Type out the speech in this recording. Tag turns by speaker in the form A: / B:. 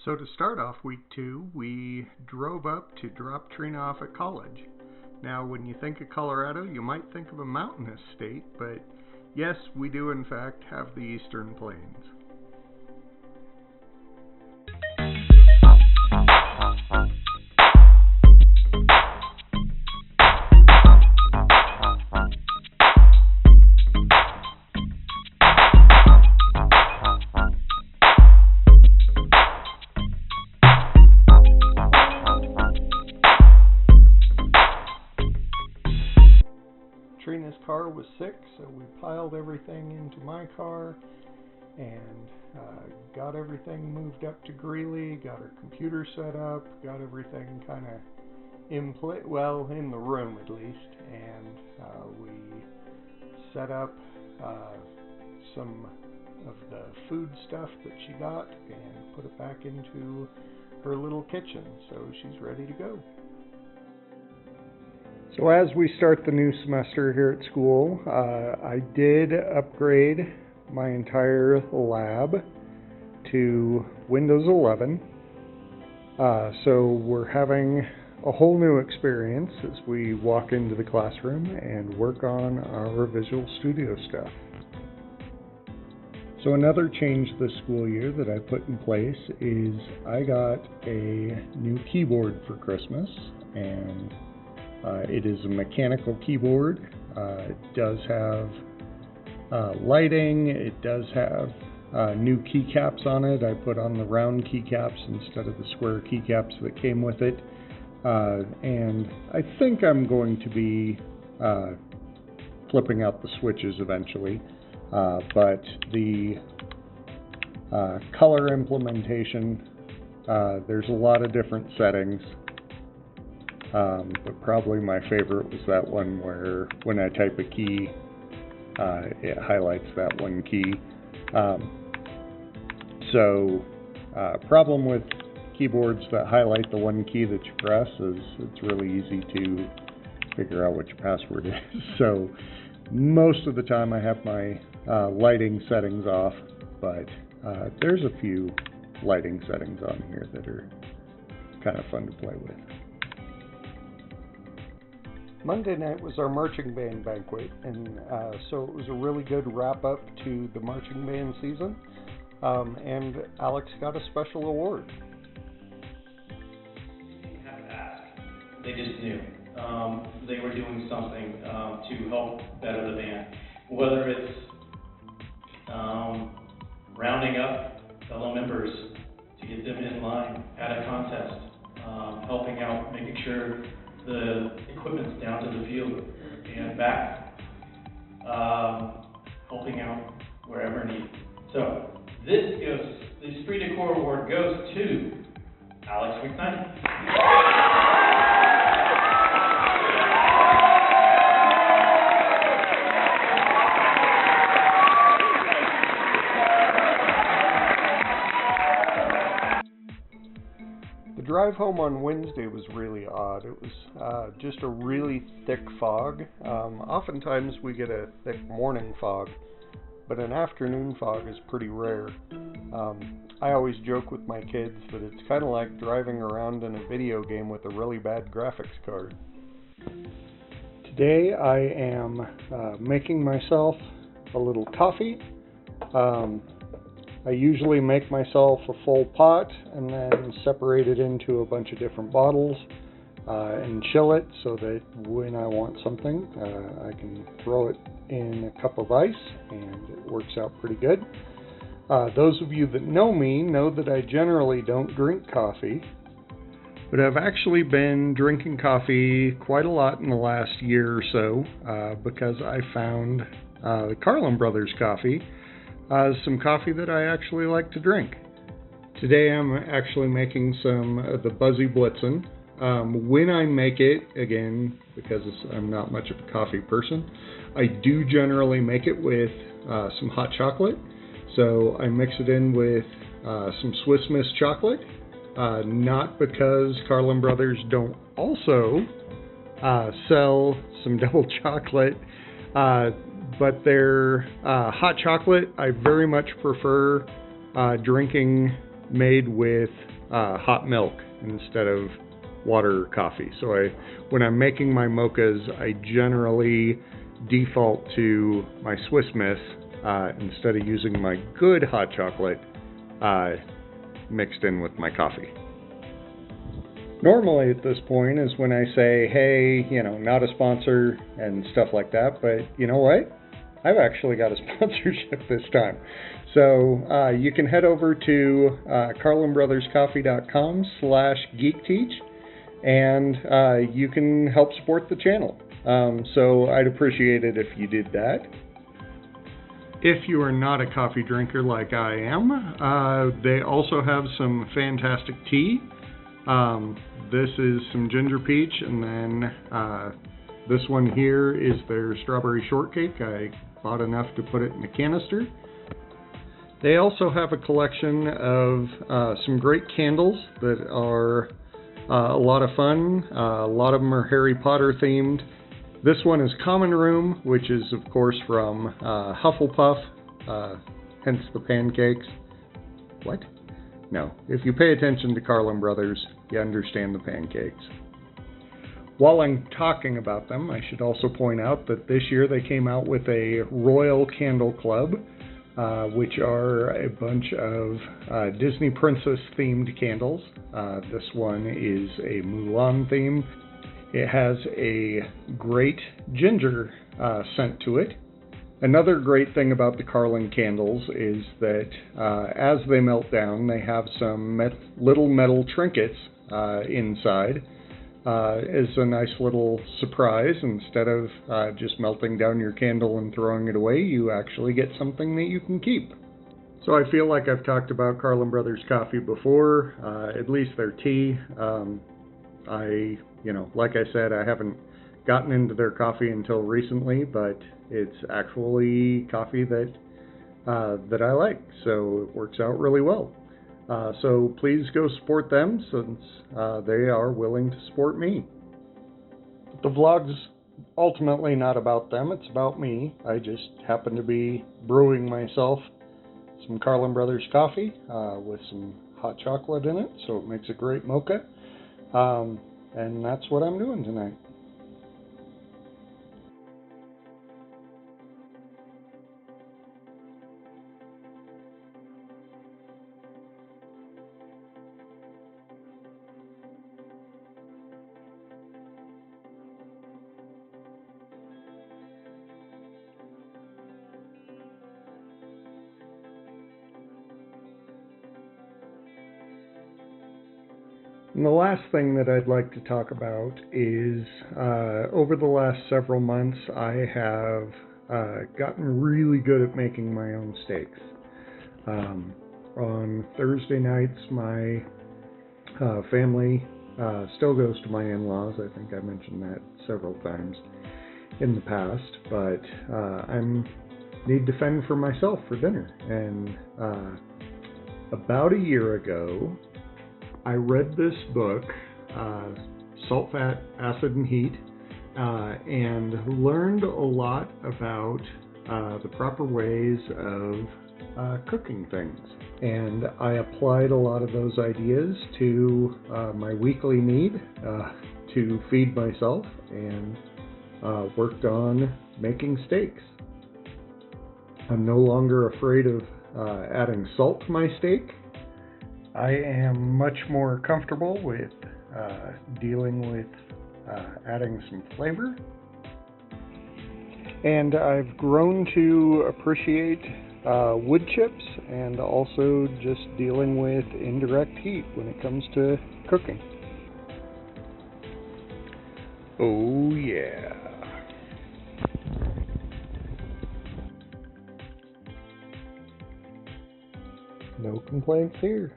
A: So to start off week 2, we drove up to drop Trina off at college. Now, when you think of Colorado, you might think of a mountainous state, but yes, we do in fact have the Eastern Plains. Trina's car was sick, so we piled everything into my car and got everything moved up to Greeley, got her computer set up, got everything kind of in the room at least, and we set up some of the food stuff that she got and put it back into her little kitchen, so she's ready to go. So as we start the new semester here at school, I did upgrade my entire lab to Windows 11. So we're having a whole new experience as we walk into the classroom and work on our Visual Studio stuff. So another change this school year that I put in place is I got a new keyboard for Christmas, and it is a mechanical keyboard. It does have lighting. It does have new keycaps on it. I put on the round keycaps instead of the square keycaps that came with it. And I think I'm going to be flipping out the switches eventually. But the color implementation, there's a lot of different settings. But probably my favorite was that one where when I type a key, it highlights that one key. Problem with keyboards that highlight the one key that you press is it's really easy to figure out what your password is. So most of the time I have my lighting settings off, but there's a few lighting settings on here that are kind of fun to play with. Monday night was our marching band banquet, and so it was a really good wrap-up to the marching band season, and Alex got a special award.
B: They didn't have to ask. They just knew. They were doing something to help better the band, whether it's rounding up fellow members to get them in line at a contest, helping out, making sure the equipment's down to the field and back, helping out wherever needed. So this Free Decor Award goes to Alex McKnight.
A: The drive home on Wednesday was really odd. It was just a really thick fog. Oftentimes we get a thick morning fog, but an afternoon fog is pretty rare. I always joke with my kids that it's kind of like driving around in a video game with a really bad graphics card. Today I am making myself a little coffee. I usually make myself a full pot and then separate it into a bunch of different bottles and chill it so that when I want something, I can throw it in a cup of ice and it works out pretty good. Those of you that know me know that I generally don't drink coffee, but I've actually been drinking coffee quite a lot in the last year or so because I found the Carlin Brothers coffee. Some coffee that I actually like to drink. Today I'm actually making some of the Buzzy Blitzen. When I make it, again, because I'm not much of a coffee person, I do generally make it with some hot chocolate. So I mix it in with some Swiss Miss chocolate, not because Carlin Brothers don't also sell some double chocolate, but their hot chocolate I very much prefer drinking made with hot milk instead of water or coffee. So when I'm making my mochas, I generally default to my Swiss Miss instead of using my good hot chocolate mixed in with my coffee. Normally at this point is when I say, hey, not a sponsor and stuff like that, but you know what? I've actually got a sponsorship this time. So you can head over to carlinbrotherscoffee.com/geekteach and you can help support the channel. So I'd appreciate it if you did that. If you are not a coffee drinker like I am, they also have some fantastic tea. This is some ginger peach, and then this one here is their strawberry shortcake. I bought enough to put it in a canister. They also have a collection of some great candles that are a lot of fun. A lot of them are Harry Potter themed. This one is Common Room, which is of course from Hufflepuff, hence the pancakes. What? No, if you pay attention to Carlin Brothers, you understand the pancakes. While I'm talking about them, I should also point out that this year they came out with a Royal Candle Club, which are a bunch of Disney princess themed candles. This one is a Mulan theme. It has a great ginger scent to it. Another great thing about the Carlin candles is that as they melt down, they have some little metal trinkets inside as a nice little surprise. Instead of just melting down your candle and throwing it away, you actually get something that you can keep. So I feel like I've talked about Carlin Brothers coffee before, at least their tea. Like I said, I haven't gotten into their coffee until recently, but it's actually coffee that I like, so it works out really well. So please go support them since they are willing to support me. The vlog's ultimately not about them, it's about me. I just happen to be brewing myself some Carlin Brothers coffee with some hot chocolate in it, so it makes a great mocha. And that's what I'm doing tonight. And the last thing that I'd like to talk about is over the last several months I have gotten really good at making my own steaks. On Thursday nights my family still goes to my in-laws. I think I mentioned that several times in the past, but I need to fend for myself for dinner. And about a year ago I read this book, Salt, Fat, Acid, and Heat, and learned a lot about the proper ways of cooking things. And I applied a lot of those ideas to my weekly need to feed myself, and worked on making steaks. I'm no longer afraid of adding salt to my steak. I am much more comfortable with dealing with adding some flavor. And I've grown to appreciate wood chips and also just dealing with indirect heat when it comes to cooking. Oh yeah. No complaints here.